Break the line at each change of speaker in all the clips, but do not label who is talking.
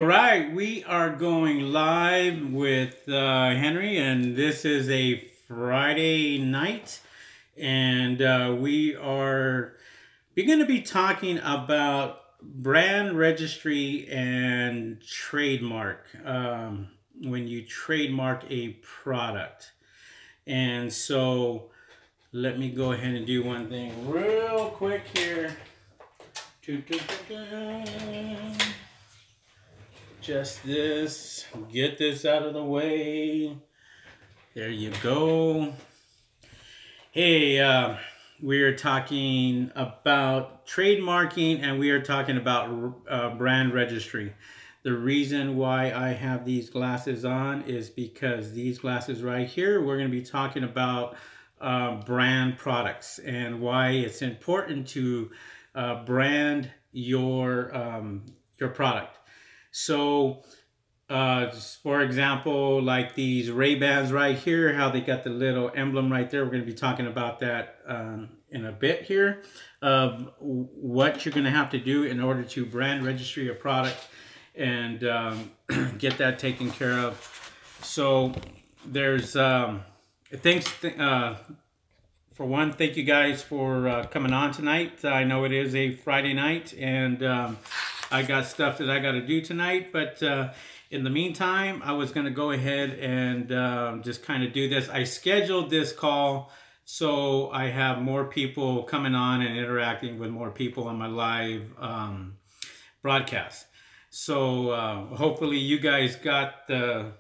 All right, we are going live with Henry, and this is a Friday night, and we're going to be talking about brand registry and trademark when you trademark a product. And so let me go ahead and do one thing real quick here. Just this, get this out of the way. There you go. Hey, we are talking about trademarking, and we are talking about brand registry. The reason why I have these glasses on is because these glasses right here, we're going to be talking about brand products and why it's important to brand your product. So, for example, like these Ray-Bans right here, how they got the little emblem right there. We're going to be talking about that in a bit here, of what you're going to have to do in order to brand register your product and get that taken care of. So there's thanks. For one, thank you guys for coming on tonight. I know it is a Friday night, and I got stuff that I got to do tonight, but in the meantime, I was going to go ahead and just kind of do this. I scheduled this call so I have more people coming on and interacting with more people on my live broadcast. So hopefully you guys got the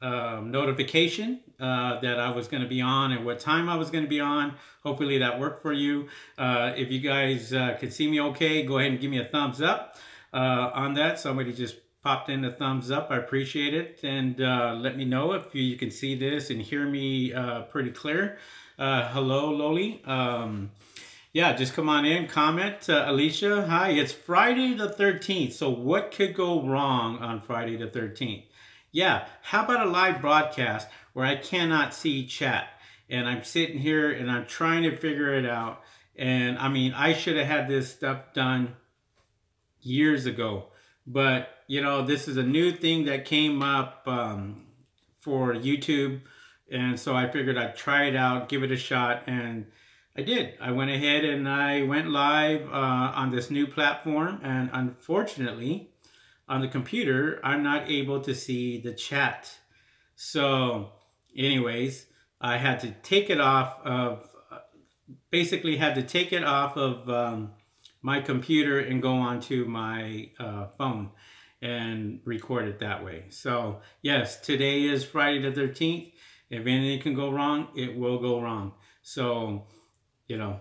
notification that I was going to be on and what time I was going to be on. Hopefully that worked for you. If you guys could see me okay, go ahead and give me a thumbs up. On that, somebody just popped in a thumbs up. I appreciate it, and let me know if you can see this and hear me pretty clear. Hello, Loli. Yeah, just come on in, comment. Alicia, hi. It's Friday the 13th, so what could go wrong on Friday the 13th? Yeah, how about a live broadcast where I cannot see chat, and I'm sitting here and I'm trying to figure it out, and I mean, I should have had this stuff done years ago, but you know, this is a new thing that came up for YouTube, and so I figured I'd try it out, give it a shot, and I did. I went ahead and I went live on this new platform, and unfortunately on the computer I'm not able to see the chat. So anyways, I had to take it off of basically had to take it off of my computer and go onto my phone and record it that way. So yes, today is Friday the 13th. If anything can go wrong, it will go wrong. So, you know,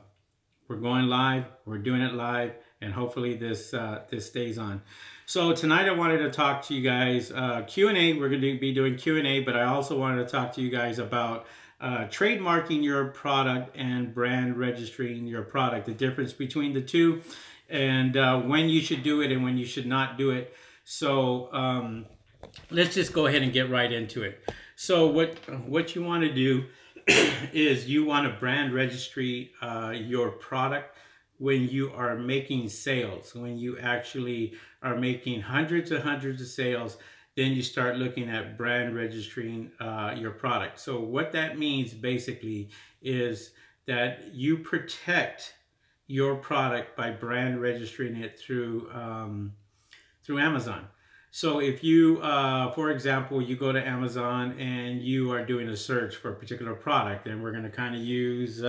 we're going live, we're doing it live, and hopefully this this stays on. So tonight I wanted to talk to you guys, Q&A. We're going to be doing Q&A, but I also wanted to talk to you guys about trademarking your product and brand registering your product, the difference between the two, and when you should do it and when you should not do it. So let's just go ahead and get right into it. So what you want to do is you want to brand registry your product when you are making sales, when you actually are making hundreds of sales. Then you start looking at brand registering your product. So what that means basically is that you protect your product by brand registering it through through Amazon. So if you, for example, you go to Amazon and you are doing a search for a particular product, and we're going to kind of use,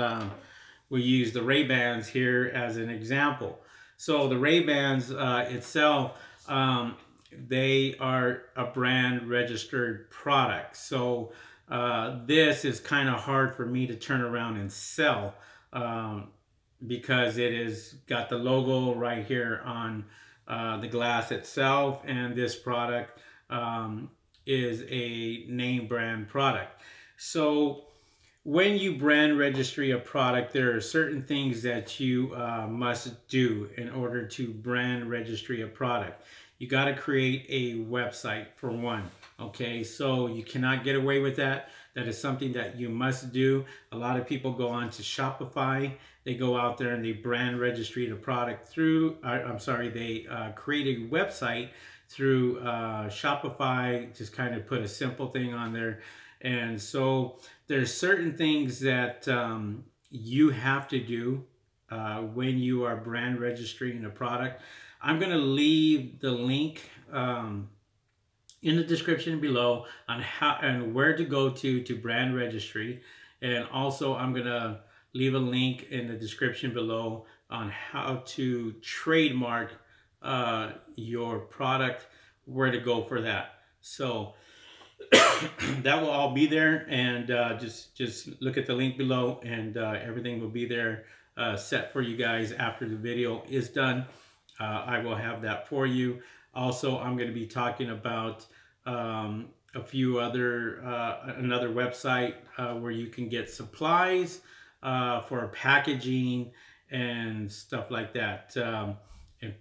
we use the Ray-Bans here as an example. So the Ray-Bans itself, they are a brand registered product. So this is kind of hard for me to turn around and sell because it is got the logo right here on the glass itself, and this product is a name brand product. So when you brand registry a product, there are certain things that you must do in order to brand registry a product. You got to create a website for one. Okay, so you cannot get away with that. That is something that you must do. A lot of people go on to Shopify. They go out there and they brand registry the product through, I'm sorry, they create a website through Shopify, just kind of put a simple thing on there. And so there's certain things that you have to do when you are brand registering a product. I'm going to leave the link in the description below on how and where to go to brand registry. And also I'm going to leave a link in the description below on how to trademark your product, where to go for that. So that will all be there, and just look at the link below, and everything will be there set for you guys after the video is done. I will have that for you. Also, I'm going to be talking about a few other another website where you can get supplies for packaging and stuff like that.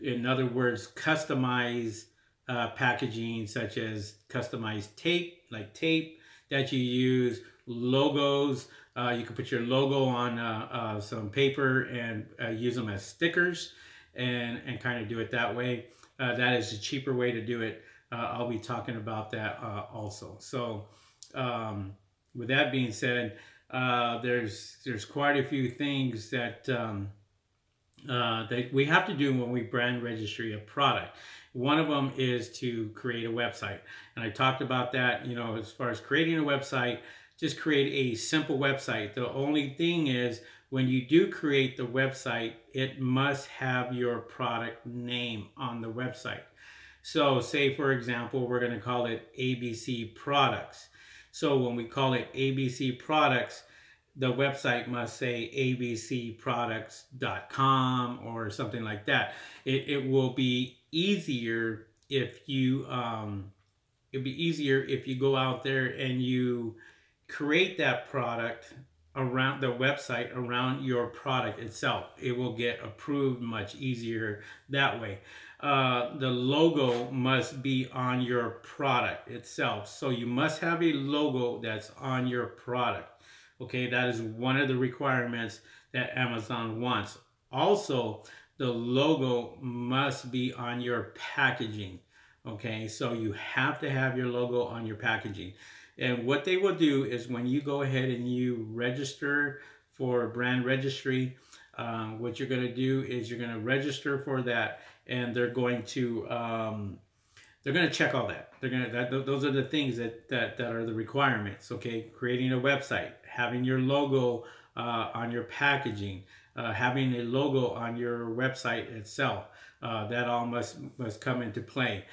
In other words, customize packaging, such as customized tape, like tape that you use, logos. You can put your logo on some paper and use them as stickers, and kind of do it that way. That is a cheaper way to do it. I'll be talking about that also. So with that being said, there's quite a few things that that we have to do when we brand registry a product. One of them is to create a website, and I talked about that. You know, as far as creating a website, just create a simple website. The only thing is, when you do create the website, it must have your product name on the website. So say, for example, we're going to call it ABC Products. So when we call it ABC Products, the website must say abcproducts.com or something like that. It will be easier if you go out there and you create that product around the website, around your product itself. It will get approved much easier that way. The logo must be on your product itself. So you must have a logo that's on your product. Okay, that is one of the requirements that Amazon wants. Also, the logo must be on your packaging. Okay, so you have to have your logo on your packaging. And what they will do is, when you go ahead and you register for brand registry, what you're going to do is you're going to register for that, and they're going to check all that. Those are the things that are the requirements. Okay, creating a website, having your logo on your packaging, having a logo on your website itself. That all must come into play.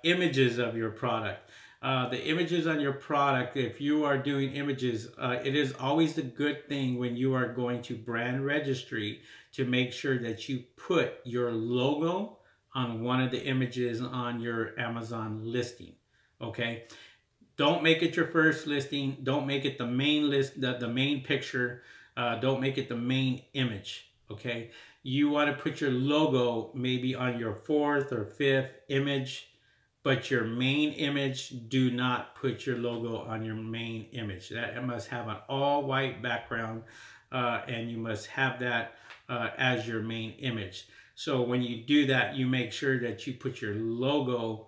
Images of your product. The images on your product, if you are doing images, it is always a good thing when you are going to brand registry to make sure that you put your logo on one of the images on your Amazon listing. Okay, don't make it your first listing. Don't make it the main list, the main picture. Don't make it the main image. Okay, you want to put your logo maybe on your 4th or 5th image, but your main image, do not put your logo on your main image. That must have an all white background, and you must have that as your main image. So when you do that, you make sure that you put your logo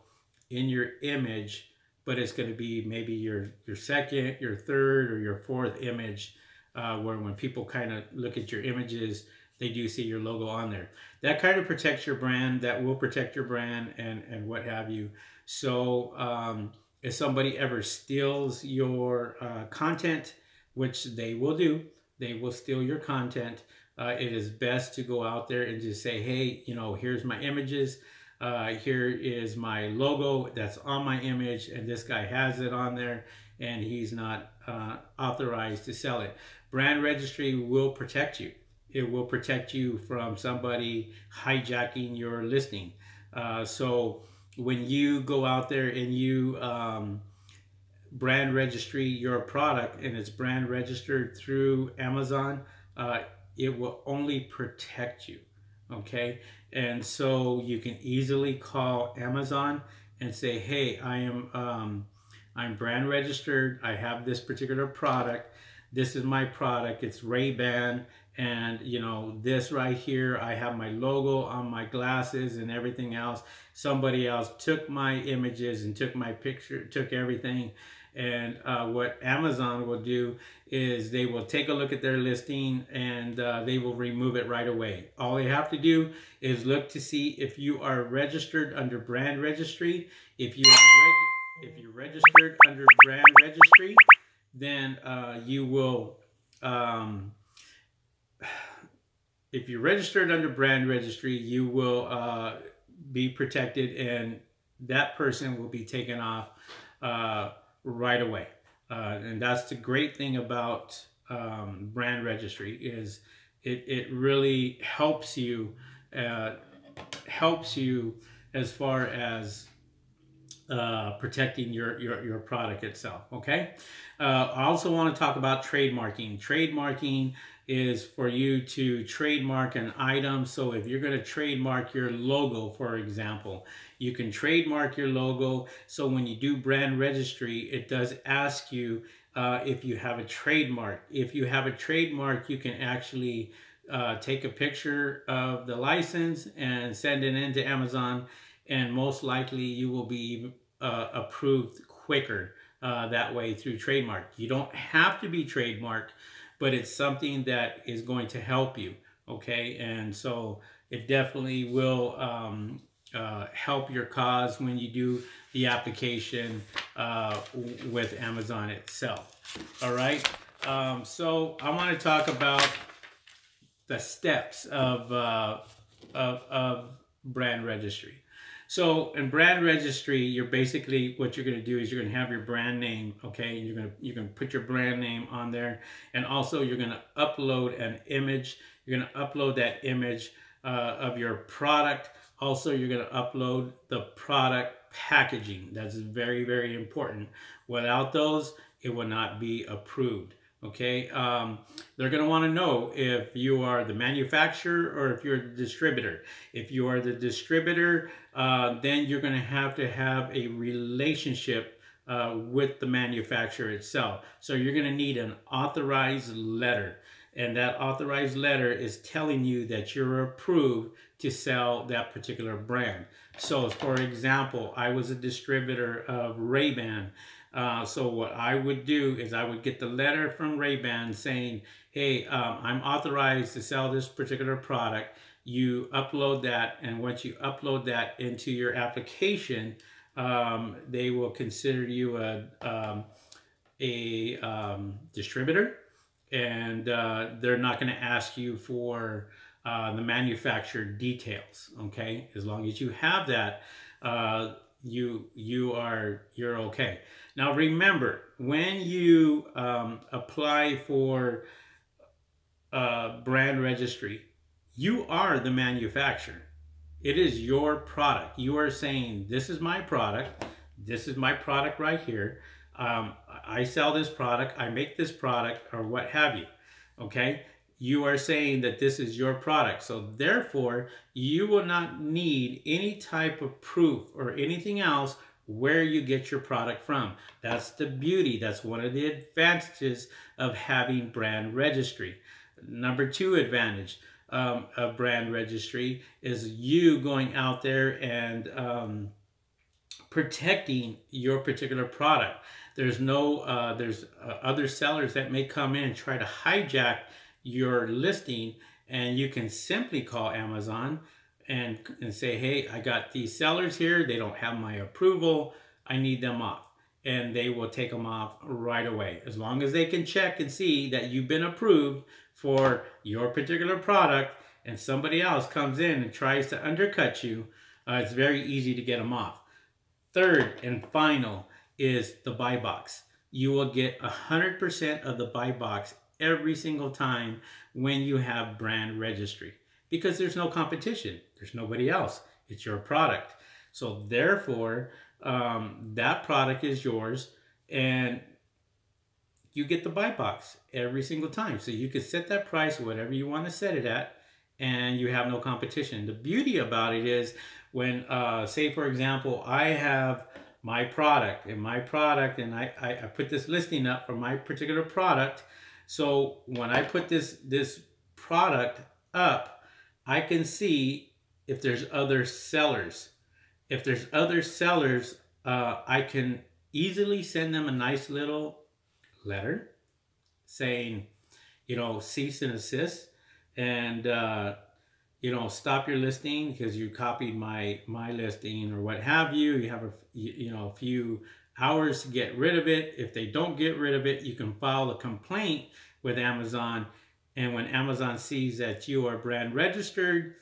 in your image, but it's going to be maybe your 2nd, your 3rd, or your 4th image, where when people kind of look at your images, they do see your logo on there. That kind of protects your brand. That will protect your brand and what have you. So if somebody ever steals your content, which they will do, they will steal your content. It is best to go out there and just say, hey, you know, here's my images. Here is my logo that's on my image, and this guy has it on there, and he's not authorized to sell it. Brand registry will protect you. It will protect you from somebody hijacking your listing. So when you go out there and you brand registry your product, and it's brand registered through Amazon, it will only protect you. Okay, and so you can easily call Amazon and say, hey, I'm brand registered. I have this particular product. this is my product, it's Ray-Ban, and you know, this right here, I have my logo on my glasses and everything else. Somebody else took my images and took my picture, took everything. And what Amazon will do is they will take a look at their listing, and they will remove it right away. All they have to do is look to see if you are registered under brand registry. If you are if you're registered under brand registry, then you will if you're registered under brand registry, you will be protected, and that person will be taken off right away. And that's the great thing about brand registry, is it really helps you as far as protecting your product itself. Okay. I also want to talk about trademarking. Trademarking is for you to trademark an item. So if you're going to trademark your logo, for example, you can trademark your logo. So when you do brand registry, it does ask you if you have a trademark. If you have a trademark, you can actually take a picture of the license and send it into Amazon, and most likely you will be approved quicker that way through trademark. You don't have to be trademarked, but it's something that is going to help you. Okay, and so it definitely will help your cause when you do the application with Amazon itself. All right, so I want to talk about the steps of brand registry. So in brand registry, you're basically, what you're going to do is you're going to have your brand name, okay? You're going to put your brand name on there, and also you're going to upload an image. You're going to upload that image of your product. Also, you're going to upload the product packaging. That's very, very important. Without those, it will not be approved. Okay, they're going to want to know if you are the manufacturer or if you're the distributor. If you are the distributor, then you're going to have a relationship with the manufacturer itself. So you're going to need an authorized letter. And that authorized letter is telling you that you're approved to sell that particular brand. So for example, I was a distributor of Ray-Ban. So what I would do is I would get the letter from Ray-Ban saying, hey, I'm authorized to sell this particular product. You upload that, and once you upload that into your application, they will consider you a distributor, and they're not going to ask you for the manufacturer details. Okay, as long as you have that, you're okay. Now remember, when you apply for brand registry, you are the manufacturer. It is your product. You are saying, this is my product. This is my product right here. I sell this product. I make this product, or what have you. Okay? You are saying that this is your product. So therefore, you will not need any type of proof or anything else where you get your product from. That's the beauty. That's one of the advantages of having brand registry. Number two advantage of brand registry is you going out there and protecting your particular product. There's no, there's other sellers that may come in and try to hijack your listing, and you can simply call Amazon and say, hey, I got these sellers here. They don't have my approval. I need them off. And they will take them off right away. As long as they can check and see that you've been approved for your particular product, and somebody else comes in and tries to undercut you, it's very easy to get them off. Third and final is the buy box. You will get 100% of the buy box every single time when you have brand registry, because there's no competition. There's nobody else. It's your product. So therefore, that product is yours, and you get the buy box every single time. So you can set that price whatever you want to set it at, and you have no competition. The beauty about it is when, say for example, I have my product, and I put this listing up for my particular product. So when I put this product up, I can see if there's other sellers. If there's other sellers, I can easily send them a nice little letter saying, you know, cease and desist, and you know, stop your listing because you copied my listing or what have you. You have a few hours to get rid of it. If they don't get rid of it, you can file a complaint with Amazon, and when Amazon sees that you are brand registered,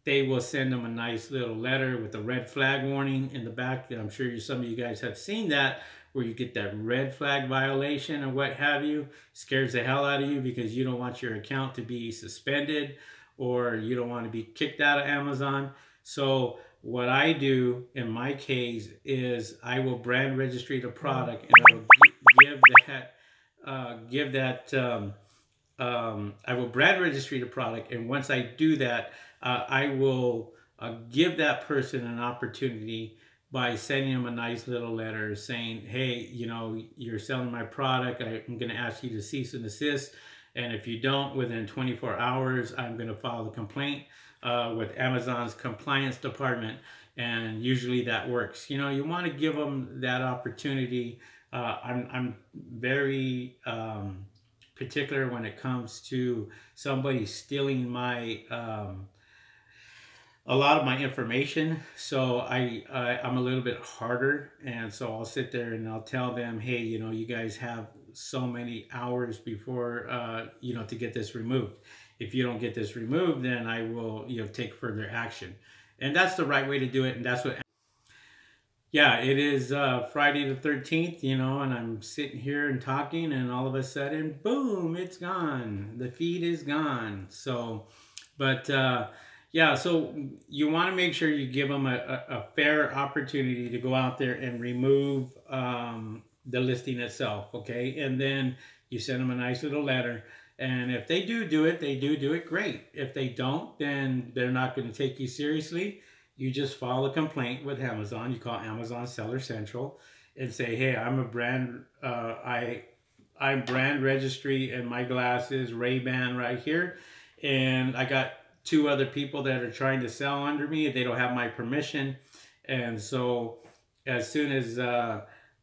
they will send them a nice little letter with a red flag warning in the back. I'm sure some of you guys have seen that, where you get that red flag violation or what have you. Scares the hell out of you because you don't want your account to be suspended, or you don't want to be kicked out of Amazon. So what I do in my case is I will brand registry the product, and I will I will brand registry the product, and once I do that, I will give that person an opportunity by sending them a nice little letter saying, hey, you know, you're selling my product. I'm going to ask you to cease and desist. And if you don't, within 24 hours, I'm going to file a complaint with Amazon's compliance department. And usually that works. You know, you want to give them that opportunity. I'm very particular when it comes to somebody stealing my a lot of my information. So I'm a little bit harder, and so I'll sit there and I'll tell them, hey, you know, you guys have so many hours before you know, to get this removed. If you don't get this removed, then I will, you know, take further action. And that's the right way to do it. And that's what, yeah, it is Friday the 13th, you know, and I'm sitting here and talking, and all of a sudden, boom, it's gone. The feed is gone. So, but yeah, so you want to make sure you give them a fair opportunity to go out there and remove the listing itself, okay? And then you send them a nice little letter. And if they do it, they do it, great. If they don't, then they're not going to take you seriously. You just file a complaint with Amazon. You call Amazon Seller Central and say, hey, I'm a brand, I'm brand registry, and my glasses, Ray-Ban right here. And I got 2 other people that are trying to sell under me. They don't have my permission. And so as soon as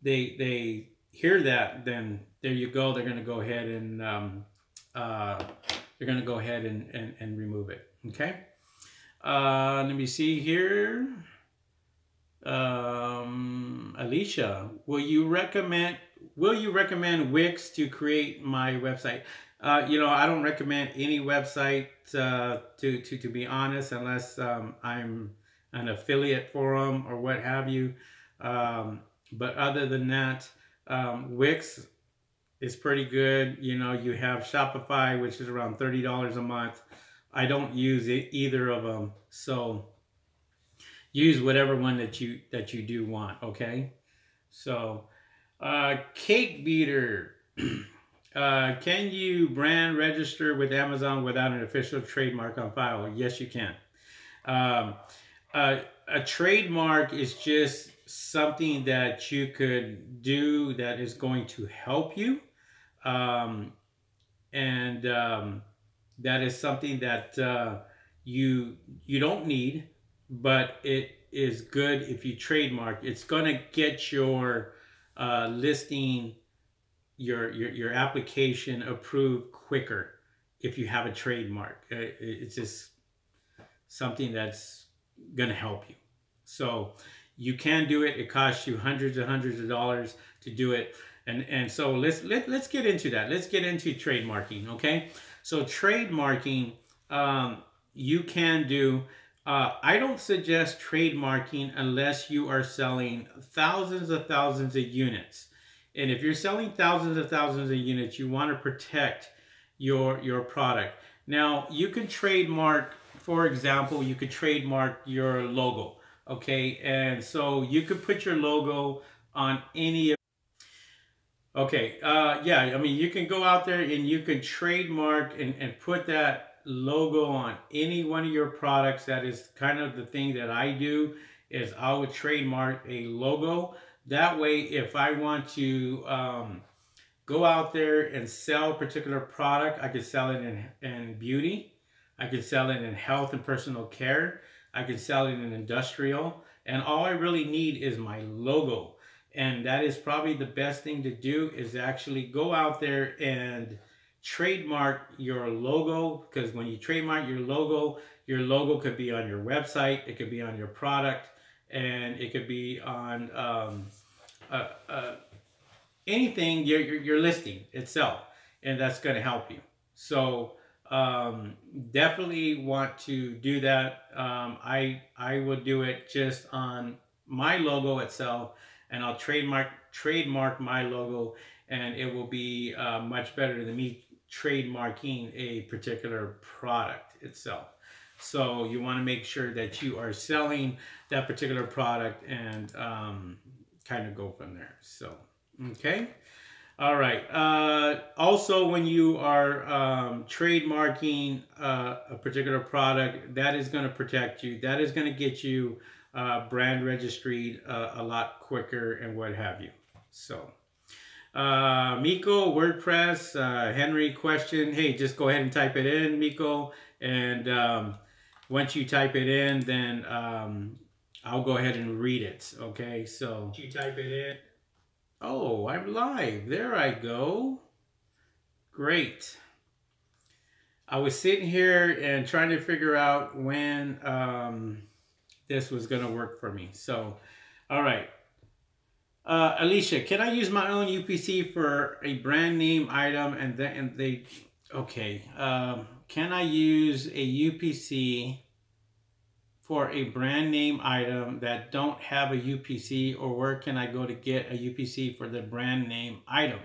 they hear that, then there you go. They're going to go ahead and remove it. Okay. Let me see here. Alicia, will you recommend Wix to create my website? You know, I don't recommend any website to be honest, unless I'm an affiliate for them or what have you. But other than that, Wix is pretty good. You know, you have Shopify, which is around $30 a month. I don't use either of them, so use whatever one that you do want. Okay, so Cake Beater. Can you brand register with Amazon without an official trademark on file? Yes, you can. A trademark is just something that you could do that is going to help you. That is something that you don't need, but it is good if you trademark. It's going to get your listing, your application approved quicker if you have a trademark. It's just something that's going to help you. So you can do it. It costs you hundreds and hundreds of dollars to do it. And so let's get into that. Let's get into trademarking, okay? So trademarking, you can do. I don't suggest trademarking unless you are selling thousands of units. And if you're selling thousands of units, you want to protect your product. Now, you can trademark, for example, you could trademark your logo, okay? And so you could put your logo on any of. Okay, yeah, I mean, you can go out there and you can trademark and put that logo on any one of your products. That is kind of the thing that I do, is I would trademark a logo. That way, if I want to go out there and sell a particular product. I could sell it in beauty. I could sell it in health and personal care. I could sell it in industrial. And all I really need is my logo. And that is probably the best thing to do, is actually go out there and trademark your logo. Because when you trademark your logo could be on your website, it could be on your product, and it could be on anything you're listing itself, and that's going to help you. So definitely want to do that. I would do it just on my logo itself, and I'll trademark my logo, and it will be much better than me trademarking a particular product itself. So you want to make sure that you are selling that particular product, and kind of go from there. So okay. All right. Also, when you are trademarking a particular product, that is going to protect you. That is going to get you brand registered a lot quicker and what have you. So, Miko, WordPress, Henry question. Hey, just go ahead and type it in, Miko. And once you type it in, then I'll go ahead and read it. Okay, so you type it in. Oh, I'm live. There I go. Great. I was sitting here and trying to figure out when this was going to work for me. So, all right. Alicia, can I use my own UPC for a brand name item? Okay. Can I use a UPC for a brand name item that don't have a UPC, or where can I go to get a UPC for the brand name item?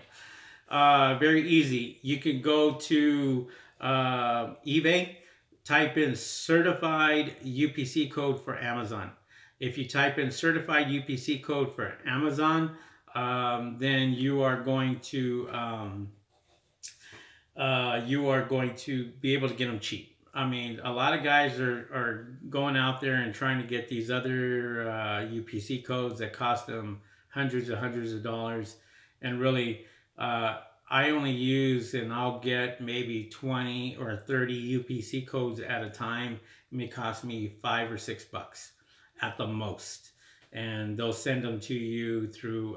Very easy. You can go to eBay, type in certified UPC code for Amazon. If you type in certified UPC code for Amazon, then you are going to be able to get them cheap. I mean, a lot of guys are going out there and trying to get these other UPC codes that cost them hundreds of dollars. And really, I only use, and I'll get maybe 20 or 30 UPC codes at a time. It may cost me $5 or $6 at the most. And they'll send them to you through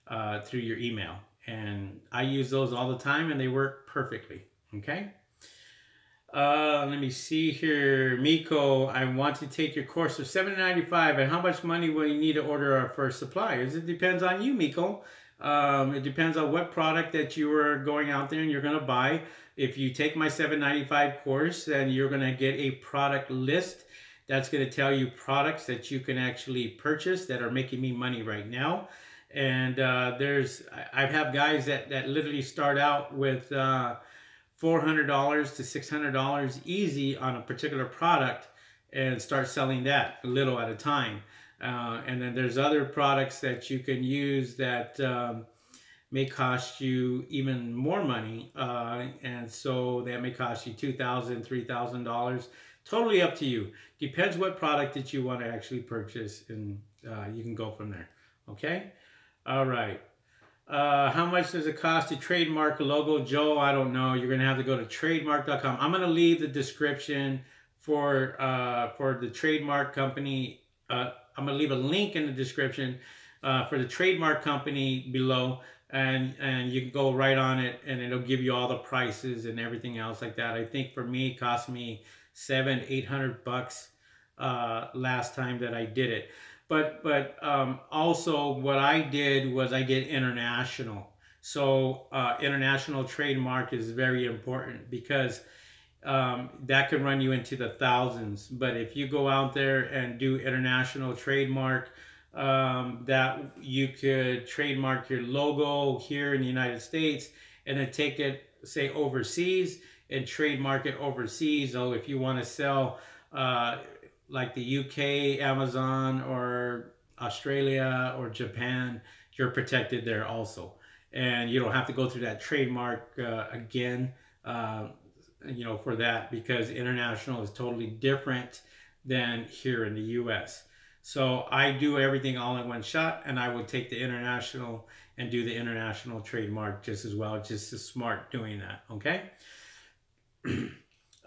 your email. And I use those all the time, and they work perfectly. Okay. Let me see here. Miko, I want to take your course for $7.95. And how much money will you need to order our first suppliers? It depends on you, Miko. It depends on what product that you are going out there and you're going to buy. If you take my $7.95 course, then you're going to get a product list. That's going to tell you products that you can actually purchase that are making me money right now. And I have guys that literally start out with $400 to $600 easy on a particular product and start selling that a little at a time. And then there's other products that you can use that may cost you even more money. And so that may cost you $2,000, $3,000. Totally up to you. Depends what product that you want to actually purchase, and you can go from there. Okay? All right. How much does it cost to trademark a logo? Joe, I don't know. You're going to have to go to trademark.com. I'm going to leave the description for the trademark company. I'm going to leave a link in the description for the trademark company below, and you can go right on it, and it'll give you all the prices and everything else like that. I think for me, it cost me $700-800 last time that I did it. But also what I did was I did international. So international trademark is very important, because that could run you into the thousands. But if you go out there and do international trademark, that you could trademark your logo here in the United States and then take it, say, overseas and trademark it overseas. So if you want to sell like the UK, Amazon, or Australia or Japan, you're protected there also. And you don't have to go through that trademark again, you know, for that, because international is totally different than here in the US. So I do everything all in one shot, and I would take the international and do the international trademark just as well. Just as smart doing that. Okay.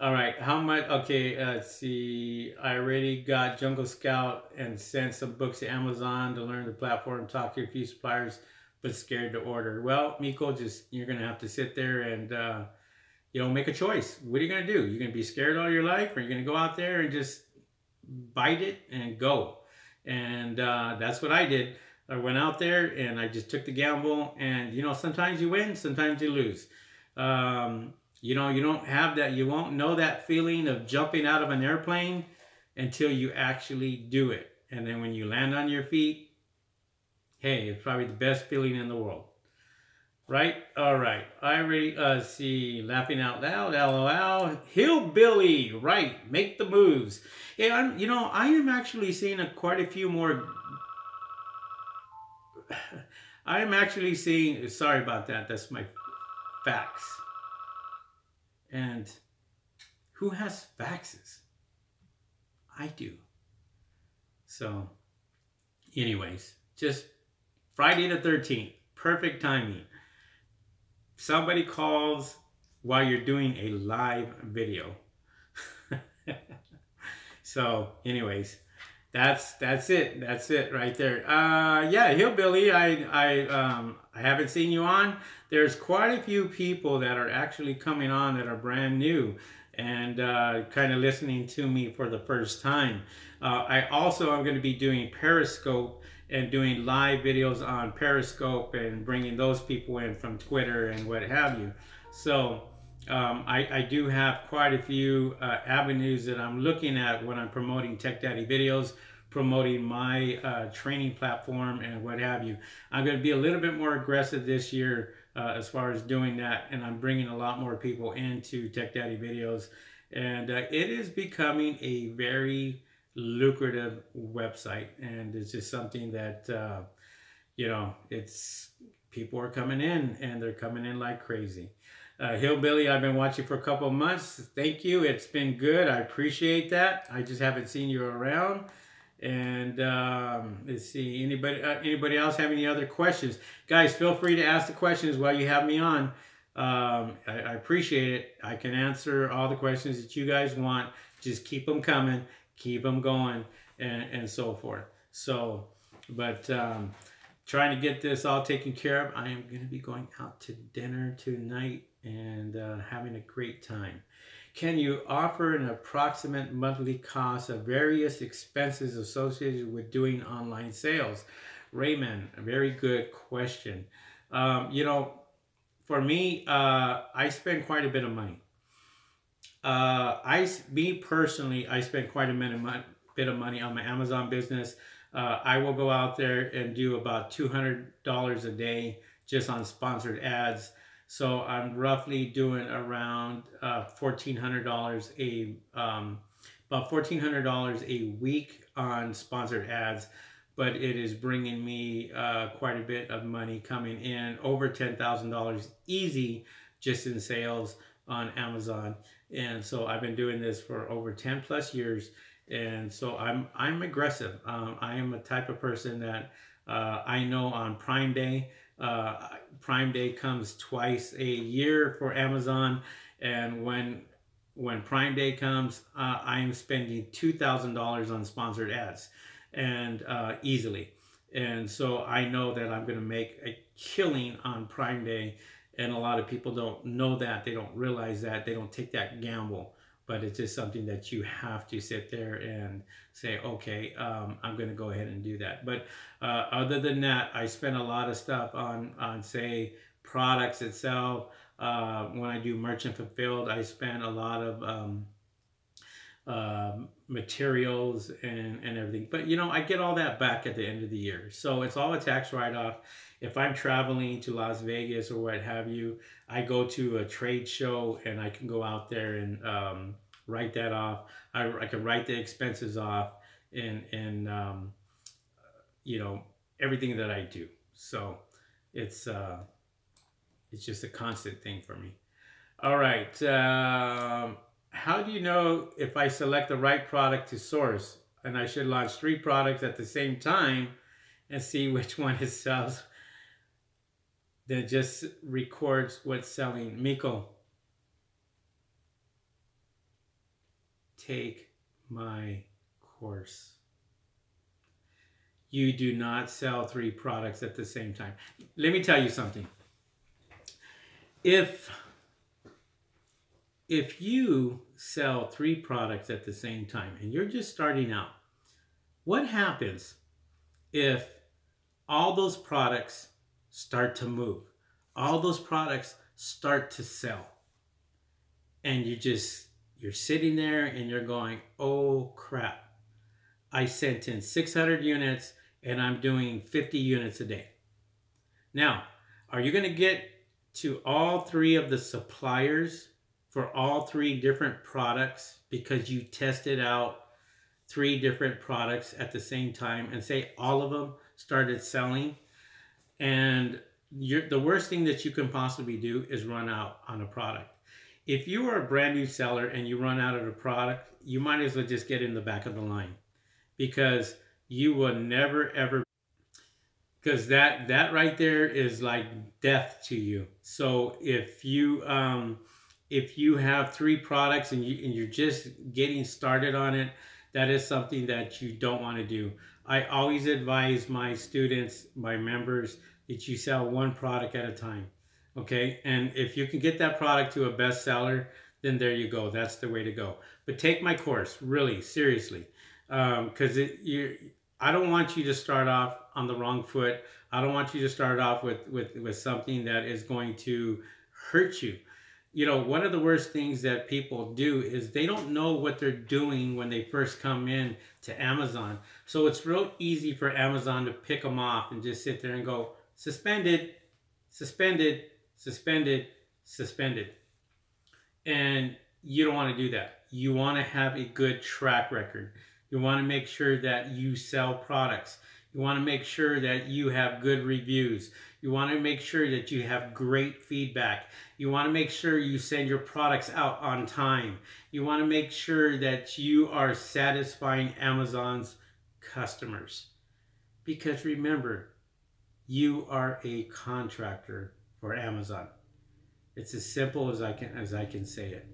All right. How much? Okay. Let's see. I already got Jungle Scout and sent some books to Amazon to learn the platform. Talk to a few suppliers, but scared to order. Well, Miko, just you're gonna have to sit there and make a choice. What are you gonna do? You're gonna be scared all your life, or you're gonna go out there and just bite it and go? And that's what I did. I went out there and I just took the gamble. And sometimes you win, sometimes you lose. You don't have that. You won't know that feeling of jumping out of an airplane until you actually do it. And then when you land on your feet, hey, it's probably the best feeling in the world. Right? All right. I already see laughing out loud. LOL. Hillbilly. Right. Make the moves. Yeah, I am actually seeing quite a few more. I am actually seeing. Sorry about that. That's my fax. And who has faxes? I do. So, anyways, just Friday the 13th. Perfect timing. Somebody calls while you're doing a live video. So, anyways, that's it. That's it right there. Yeah, Hillbilly, I haven't seen you on. There's quite a few people that are actually coming on that are brand new and kind of listening to me for the first time. I also am going to be doing Periscope and doing live videos on Periscope and bringing those people in from Twitter and what have you. So I do have quite a few avenues that I'm looking at when I'm promoting Tech Daddy videos, promoting my training platform and what have you. I'm going to be a little bit more aggressive this year as far as doing that, and I'm bringing a lot more people into Tech Daddy videos, and it is becoming a very lucrative website, and it's just something that it's people are coming in, and they're coming in like crazy. Hillbilly, I've been watching for a couple of months. Thank you. It's been good. I appreciate that. I just haven't seen you around. And let's see, anybody else have any other questions? Guys, feel free to ask the questions while you have me on. I appreciate it. I can answer all the questions that you guys want. Just keep them coming, keep them going, and so forth. So, but trying to get this all taken care of. I am going to be going out to dinner tonight and having a great time. Can you offer an approximate monthly cost of various expenses associated with doing online sales? Raymond, a very good question. For me, I spend quite a bit of money. Me personally, I spend quite a bit of money on my Amazon business. I will go out there and do about $200 a day just on sponsored ads. So I'm roughly doing around $1,400 about $1,400 a week on sponsored ads, but it is bringing me quite a bit of money coming in, over $10,000 easy just in sales on Amazon. And so I've been doing this for over 10 plus years, and so I'm aggressive. I am a type of person that I know on Prime Day. Prime Day comes twice a year for Amazon, and when Prime Day comes, I am spending $2,000 on sponsored ads, and easily. And so I know that I'm going to make a killing on Prime Day, and a lot of people don't know that. They don't realize that. They don't take that gamble. But it's just something that you have to sit there and say, okay, I'm going to go ahead and do that. But other than that, I spend a lot of stuff on say, products itself. When I do merchant fulfilled, I spend a lot of materials and everything. But, I get all that back at the end of the year. So it's all a tax write-off. If I'm traveling to Las Vegas or what have you, I go to a trade show and I can go out there and write that off. I can write the expenses off and everything that I do. So it's just a constant thing for me. All right. How do you know if I select the right product to source? and I should launch 3 products at the same time and see which one it sells. Then just records what's selling. Miko, take my course. You do not sell 3 products at the same time. Let me tell you something. If you sell 3 products at the same time and you're just starting out, what happens if all those products start to move? All those products start to sell. And you're sitting there and you're going, oh crap. I sent in 600 units and I'm doing 50 units a day. Now, are you going to get to all 3 of the suppliers for all 3 different products because you tested out 3 different products at the same time and say all of them started selling? And the worst thing that you can possibly do is run out on a product. If you are a brand new seller and you run out of a product, you might as well just get in the back of the line, because you will never ever, because that right there is like death to you. So if you have 3 products and you're just getting started on it, that is something that you don't want to do. I always advise my students, my members, that you sell 1 product at a time. Okay, and if you can get that product to a bestseller, then there you go. That's the way to go. But take my course, really, seriously, because I don't want you to start off on the wrong foot. I don't want you to start off with something that is going to hurt you. You know, one of the worst things that people do is they don't know what they're doing when they first come in to Amazon. So it's real easy for Amazon to pick them off and just sit there and go, suspended, suspended, suspended, suspended. And you don't want to do that. You want to have a good track record. You want to make sure that you sell products. You want to make sure that you have good reviews. You want to make sure that you have great feedback. You want to make sure you send your products out on time. You want to make sure that you are satisfying Amazon's customers. Because remember, you are a contractor for Amazon. It's as simple as I can say it.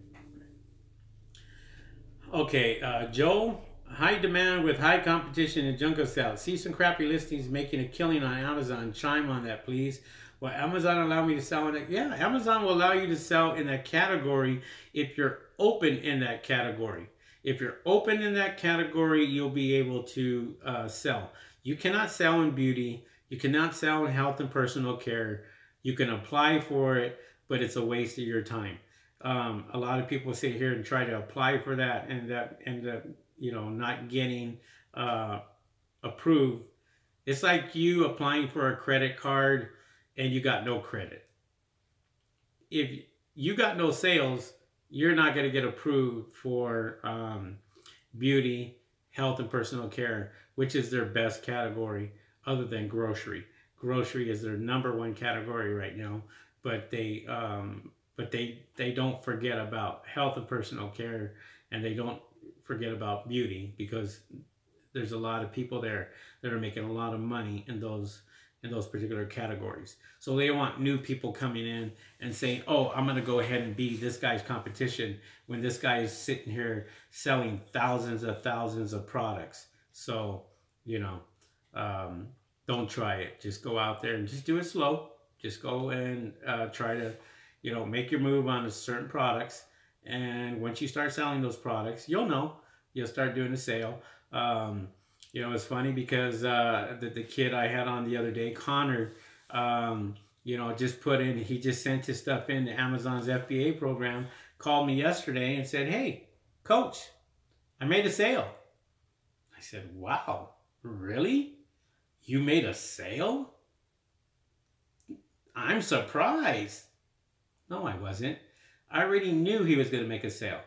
Okay, Joe, high demand with high competition in jungle sales. See some crappy listings making a killing on Amazon. Chime on that, please. Will Amazon allow me to sell in that? Yeah, Amazon will allow you to sell in that category if you're open in that category. If you're open in that category, you'll be able to sell. You cannot sell in beauty. You cannot sell in health and personal care. You can apply for it, but it's a waste of your time. A lot of people sit here and try to apply for that and that end up, not getting approved. It's like you applying for a credit card and you got no credit. If you got no sales, you're not going to get approved for beauty, health, and personal care, which is their best category other than grocery. Grocery is their #1 category right now, but they don't forget about health and personal care, and they don't forget about beauty, because there's a lot of people there that are making a lot of money in those particular categories. So they want new people coming in and saying, oh, I'm going to go ahead and be this guy's competition when this guy is sitting here selling thousands of products. So, don't try it. Just go out there and just do it slow. Just go and try to, make your move on certain products. And once you start selling those products, you'll start doing a sale. It's funny because the kid I had on the other day, Connor, he just sent his stuff into Amazon's FBA program, called me yesterday and said, hey, coach, I made a sale. I said, wow, really? You made a sale? I'm surprised. No, I wasn't. I already knew he was going to make a sale.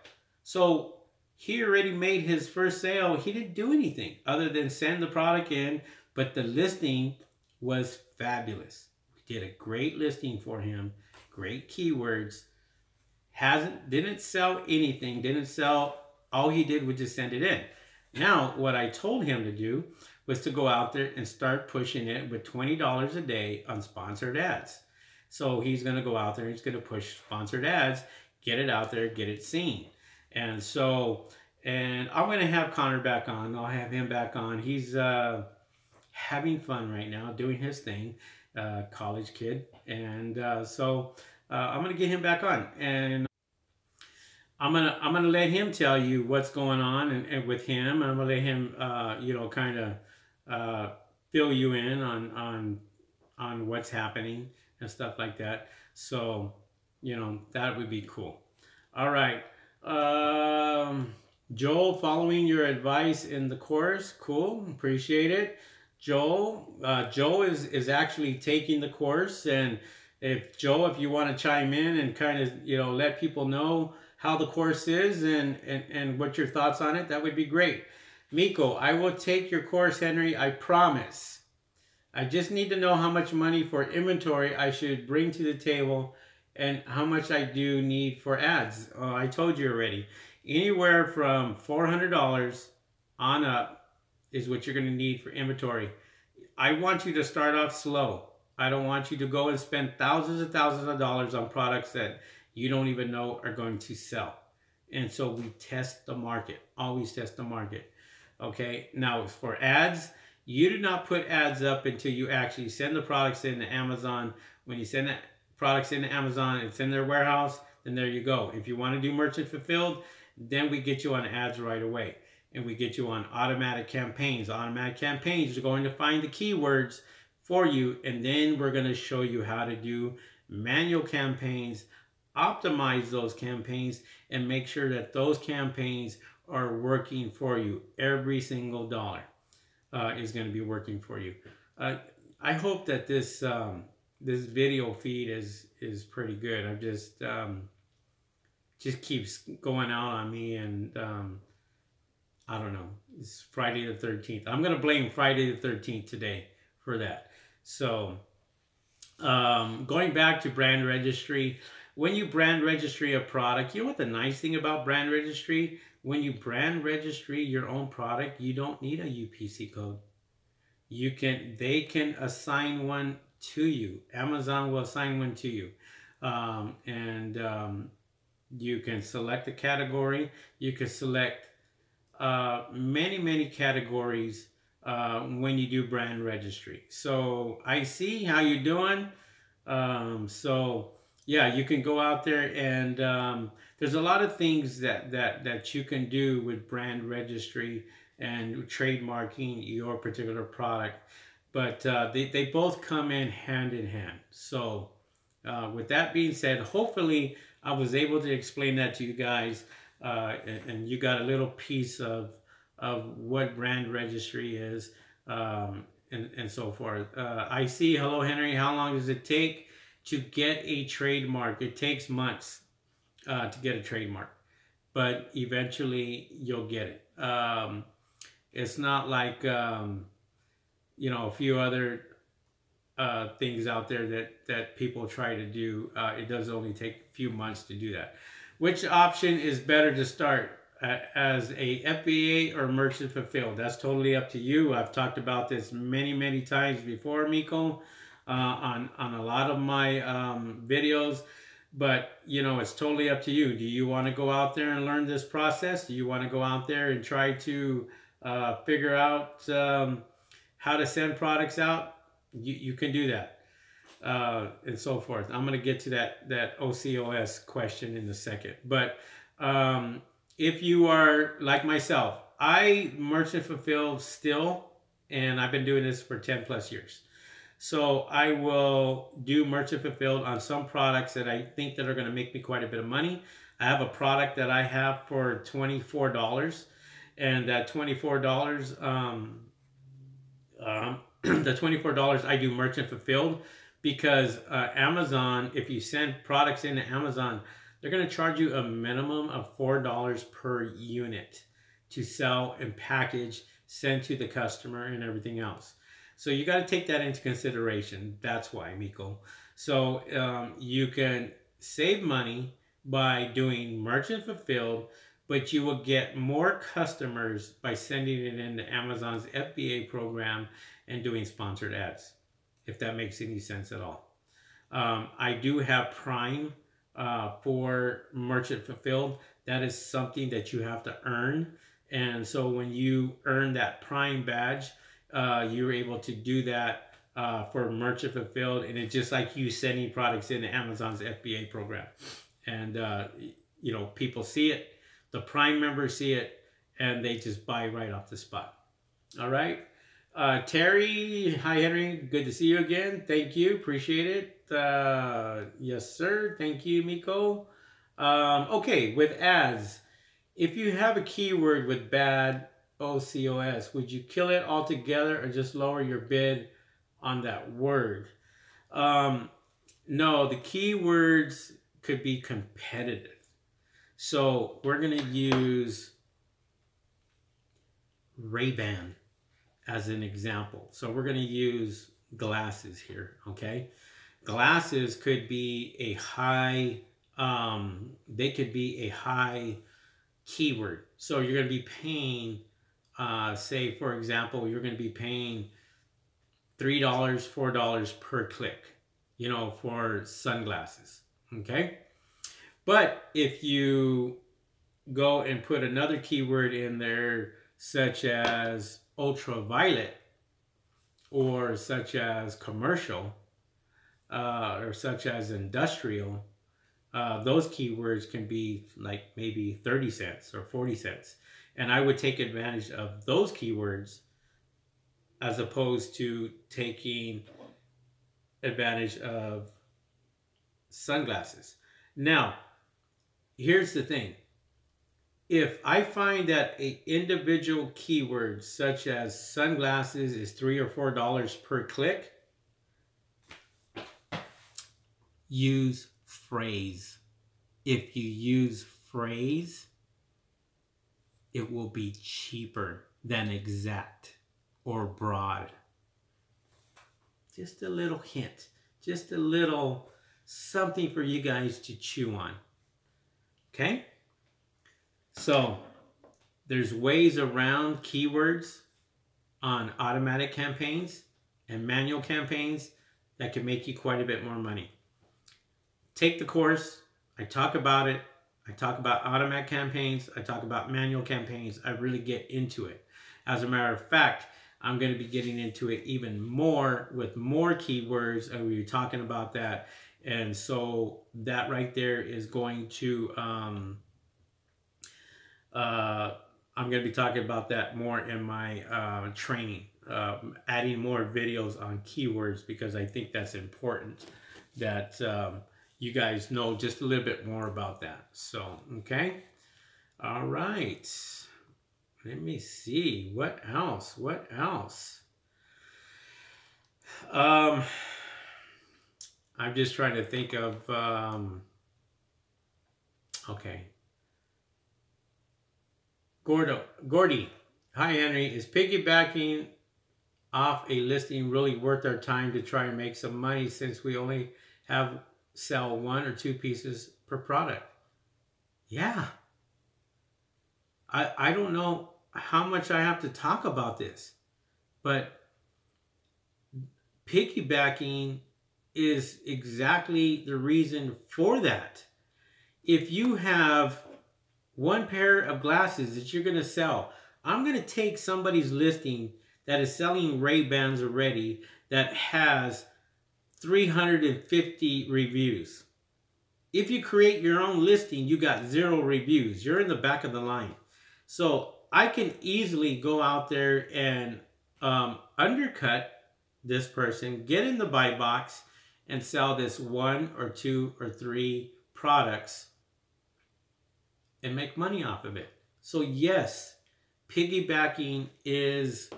So he already made his first sale. He didn't do anything other than send the product in, but the listing was fabulous. We did a great listing for him, great keywords. Didn't sell anything, all he did was just send it in. Now, what I told him to do was to go out there and start pushing it with $20 a day on sponsored ads. So he's going to go out there, he's going to push sponsored ads, get it out there, get it seen. And so, and I'm going to have Connor back on. I'll have him back on. He's having fun right now, doing his thing, college kid. And so I'm going to get him back on. And I'm gonna let him tell you what's going on and with him. I'm gonna let him you know, kind of fill you in on what's happening and stuff like that. So, you know, that would be cool. All right, Joel, following your advice in the course, cool, appreciate it. Joel is actually taking the course, and if you want to chime in and kind of, you know, let people know how the course is and what your thoughts on it, that would be great. Miko, I will take your course, Henry, I promise. I just need to know how much money for inventory I should bring to the table and how much I do need for ads. I told you already. Anywhere from $400 on up is what you're going to need for inventory. I want you to start off slow. I don't want you to go and spend thousands and thousands of dollars on products that you don't even know are going to sell. And so we test the market, always test the market. Okay, now for ads, you do not put ads up until you actually send the products into Amazon. When you send the products into Amazon, it's in their warehouse, then there you go. If you want to do merchant fulfilled, then we get you on ads right away. And we get you on automatic campaigns. Automatic campaigns are going to find the keywords for you, and then we're going to show you how to do manual campaigns, optimize those campaigns, and make sure that those campaigns are working for you. Every single dollar is going to be working for you. I hope that this this video feed is pretty good. I just keeps going out on me, and I don't know. It's Friday the 13th. I'm going to blame Friday the 13th today for that. So going back to brand registry, when you brand registry a product, you know what the nice thing about brand registry? When you brand registry your own product, you don't need a UPC code. They can assign one to you. Amazon will assign one to you. You can select a category. You can select many categories when you do brand registry. So I see how you're doing. So yeah, you can go out there and there's a lot of things that you can do with brand registry and trademarking your particular product, but they both come in hand. So with that being said, hopefully I was able to explain that to you guys, and you got a little piece of what brand registry is, and so forth. I see. Hello, Henry. How long does it take to get a trademark? It takes months to get a trademark, but eventually you'll get it. It's not like you know, a few other things out there that people try to do. It does only take a few months to do that. Which option is better to start, as a FBA or merchant fulfilled? That's totally up to you. I've talked about this many times before, Miko, on a lot of my videos, but you know, it's totally up to you. Do you want to go out there and learn this process? Do you want to go out there and try to figure out how to send products out? You can do that. And so forth. I'm going to get to that OCOS question in a second. But if you are like myself, I merchant fulfill still, and I've been doing this for 10 plus years. So I will do merchant fulfilled on some products that I think that are going to make me quite a bit of money. I have a product that I have for $24, and that $24, the $24 I do merchant fulfilled, because Amazon, if you send products into Amazon, they're going to charge you a minimum of $4 per unit to sell and package, send to the customer and everything else. So you got to take that into consideration. That's why, Miko. So you can save money by doing merchant fulfilled but you will get more customers by sending it into Amazon's FBA program and doing sponsored ads, if that makes any sense at all. I do have Prime for Merchant Fulfilled. That is something that you have to earn. And so when you earn that Prime badge, you're able to do that for Merchant Fulfilled. And it's just like you sending products into Amazon's FBA program. And, you know, people see it. The Prime members see it. And they just buy right off the spot. All right. Terry, hi Henry, good to see you again. Thank you, appreciate it. Yes sir, thank you Miko. Okay, with ads, if you have a keyword with bad OCOS, would you kill it altogether or just lower your bid on that word? No, the keywords could be competitive. So we're gonna use Ray-Ban as an example. So we're going to use glasses here, okay? Glasses could be a high, they could be a high keyword. So you're going to be paying, say for example, you're going to be paying $3, $4 per click, you know, for sunglasses, okay? But if you go and put another keyword in there, such as ultraviolet, or such as commercial, or such as industrial, those keywords can be like maybe 30 cents or 40 cents. And I would take advantage of those keywords as opposed to taking advantage of sunglasses. Now, here's the thing. If I find that an individual keyword such as sunglasses is $3 or $4 per click, use phrase. If you use phrase, it will be cheaper than exact or broad. Just a little hint, just a little something for you guys to chew on. Okay? So there's ways around keywords on automatic campaigns and manual campaigns that can make you quite a bit more money. Take the course. I talk about it. I talk about automatic campaigns. I talk about manual campaigns. I really get into it. As a matter of fact, I'm going to be getting into it even more with more keywords, and we were talking about that. And so that right there is going to I'm going to be talking about that more in my training, adding more videos on keywords, because I think that's important that you guys know just a little bit more about that. So, okay. All right. Let me see. What else? What else? I'm just trying to think of, okay. Gordy, hi Henry, is piggybacking off a listing really worth our time to try and make some money since we only sell 1 or 2 pieces per product? Yeah. I don't know how much I have to talk about this, but piggybacking is exactly the reason for that. If you have 1 pair of glasses that you're going to sell, I'm going to take somebody's listing that is selling Ray-Bans already that has 350 reviews. If you create your own listing, you got 0 reviews. You're in the back of the line. So I can easily go out there and undercut this person, get in the buy box, and sell this 1 or 2 or 3 products and make money off of it. So yes, piggybacking is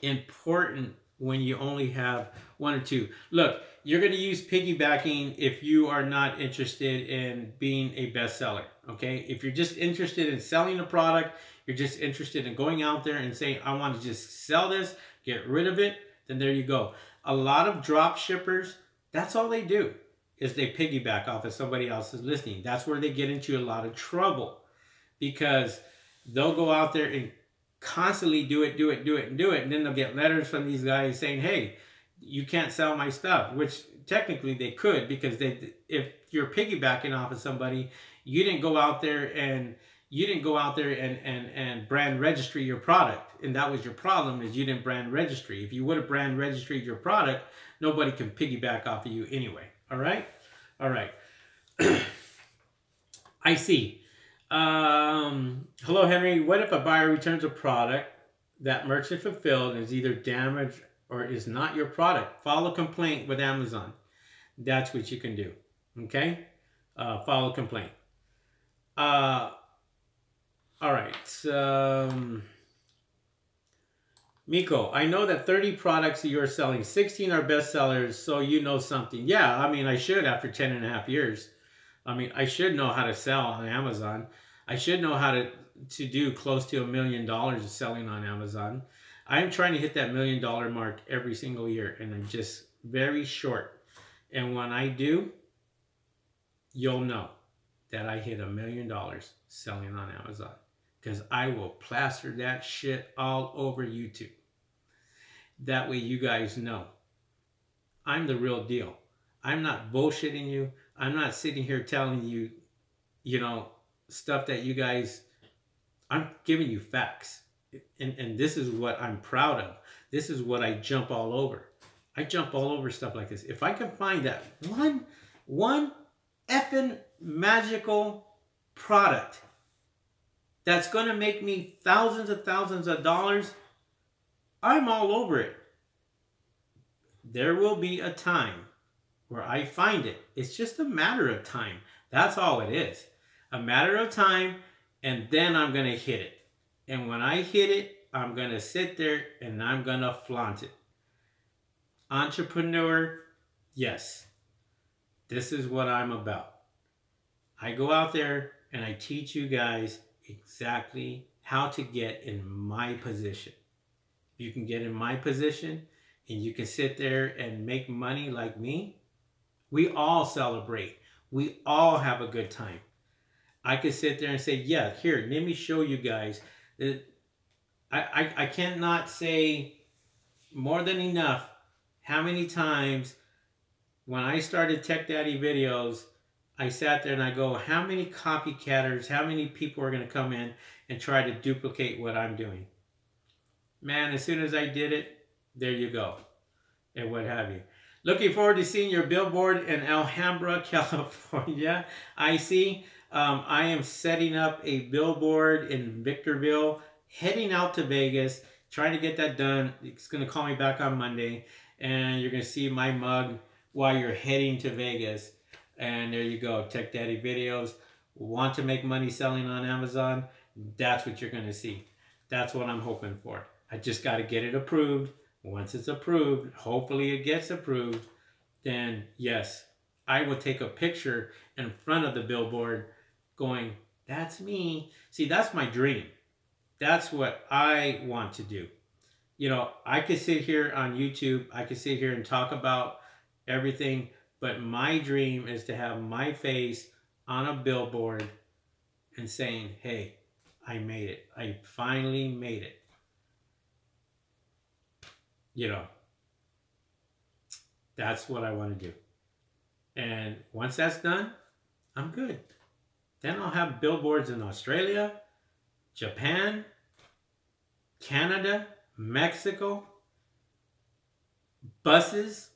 important when you only have 1 or 2. Look, you're going to use piggybacking if you are not interested in being a bestseller, okay? If you're just interested in selling a product, you're just interested in going out there and saying, I want to just sell this, get rid of it, then there you go. A lot of drop shippers, that's all they do, is they piggyback off of somebody else's listing. That's where they get into a lot of trouble. because they'll go out there and constantly do it, and then they'll get letters from these guys saying, hey, you can't sell my stuff, which technically they could, because if you're piggybacking off of somebody, you didn't go out there and brand registry your product, and that was your problem, is you didn't brand registry. If you would have brand registered your product, nobody can piggyback off of you anyway. All right. I see. Hello, Henry. What if a buyer returns a product that merchant fulfilled and is either damaged or is not your product? File a complaint with Amazon. That's what you can do. Okay? File a complaint. All right. Miko, I know that 30 products you're selling, 16 are best sellers, so you know something. Yeah, I mean, I should after 10.5 years. I mean, I should know how to sell on Amazon. I should know how to do close to $1 million of selling on Amazon. I'm trying to hit that $1 million mark every single year, and I'm just very short. And when I do, you'll know that I hit $1 million selling on Amazon, because I will plaster that shit all over YouTube. That way you guys know I'm the real deal. I'm not bullshitting you. I'm not sitting here telling you, you know, stuff that you guys, I'm giving you facts. And this is what I'm proud of. This is what I jump all over. I jump all over stuff like this. If I can find that one effing magical product that's going to make me thousands of dollars, I'm all over it. There will be a time where I find it. It's just a matter of time. That's all it is. A matter of time, and then I'm going to hit it. And when I hit it, I'm going to sit there and I'm going to flaunt it. Entrepreneur, yes. This is what I'm about. I go out there and I teach you guys exactly how to get in my position. You can get in my position and you can sit there and make money like me. We all celebrate. We all have a good time. I could sit there and say, yeah, here, let me show you guys. I cannot say more than enough how many times when I started Tech Daddy videos, I sat there and I go, how many copycatters, how many people are going to come in and try to duplicate what I'm doing? Man, as soon as I did it, there you go. And what have you. Looking forward to seeing your billboard in Alhambra, California. I see. I am setting up a billboard in Victorville, heading out to Vegas, trying to get that done. It's going to call me back on Monday, and you're going to see my mug while you're heading to Vegas. And there you go. Tech Daddy videos. Want to make money selling on Amazon? That's what you're going to see. That's what I'm hoping for. I just got to get it approved. Once it's approved, hopefully it gets approved, then yes, I will take a picture in front of the billboard going, that's me. See, that's my dream. That's what I want to do. You know, I could sit here on YouTube, I could sit here and talk about everything, but my dream is to have my face on a billboard and saying, hey, I made it. I finally made it. You know, that's what I want to do. And once that's done, I'm good. Then I'll have billboards in Australia, Japan, Canada, Mexico, buses.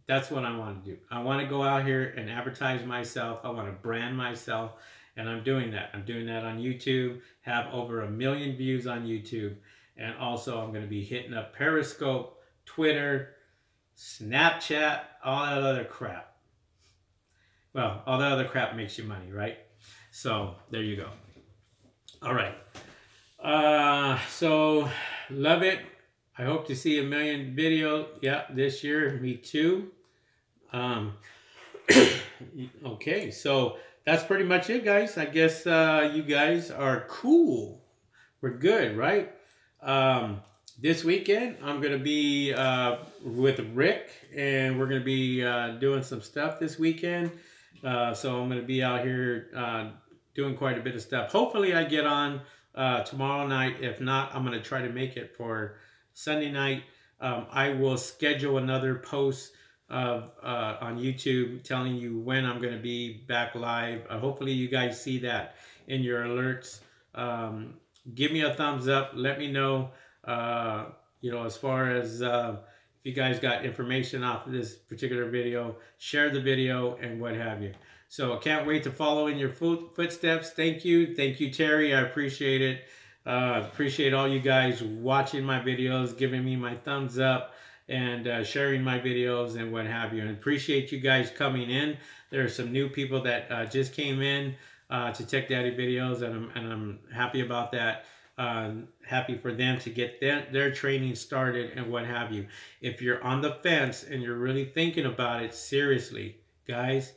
That's what I want to do. I want to go out here and advertise myself. I want to brand myself. And I'm doing that. I'm doing that on YouTube. Have over 1 million views on YouTube. And also I'm going to be hitting up Periscope, Twitter, Snapchat, all that other crap. Well, all that other crap makes you money, right? So there you go. All right. So love it. I hope to see 1 million videos. Yeah, this year. Me too. Okay, so that's pretty much it, guys. I guess you guys are cool. We're good, right? This weekend, I'm going to be with Rick, and we're going to be doing some stuff this weekend. So I'm going to be out here doing quite a bit of stuff. Hopefully I get on tomorrow night. If not, I'm going to try to make it for Sunday night. I will schedule another post on YouTube telling you when I'm going to be back live. Hopefully you guys see that in your alerts. Give me a thumbs up. Let me know, you know, as far as if you guys got information off of this particular video, share the video and what have you. So I can't wait to follow in your footsteps. Thank you. Thank you, Terry. I appreciate it. Appreciate all you guys watching my videos, giving me my thumbs up, and sharing my videos and what have you. And appreciate you guys coming in. There are some new people that just came in to Tech Daddy videos, and I'm happy about that. Happy for them to get their training started and what have you. If you're on the fence and you're really thinking about it seriously, guys,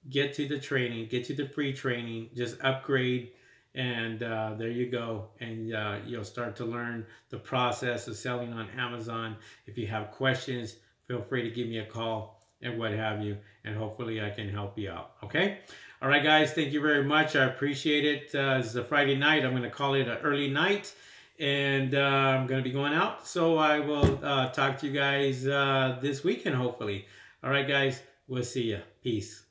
get to the training, get to the free training, just upgrade, and there you go. And you'll start to learn the process of selling on Amazon. If you have questions, feel free to give me a call and what have you, and hopefully I can help you out. Okay? All right, guys, thank you very much. I appreciate it. It's a Friday night. I'm going to call it an early night, and I'm going to be going out. So I will talk to you guys this weekend, hopefully. All right, guys, we'll see you. Peace.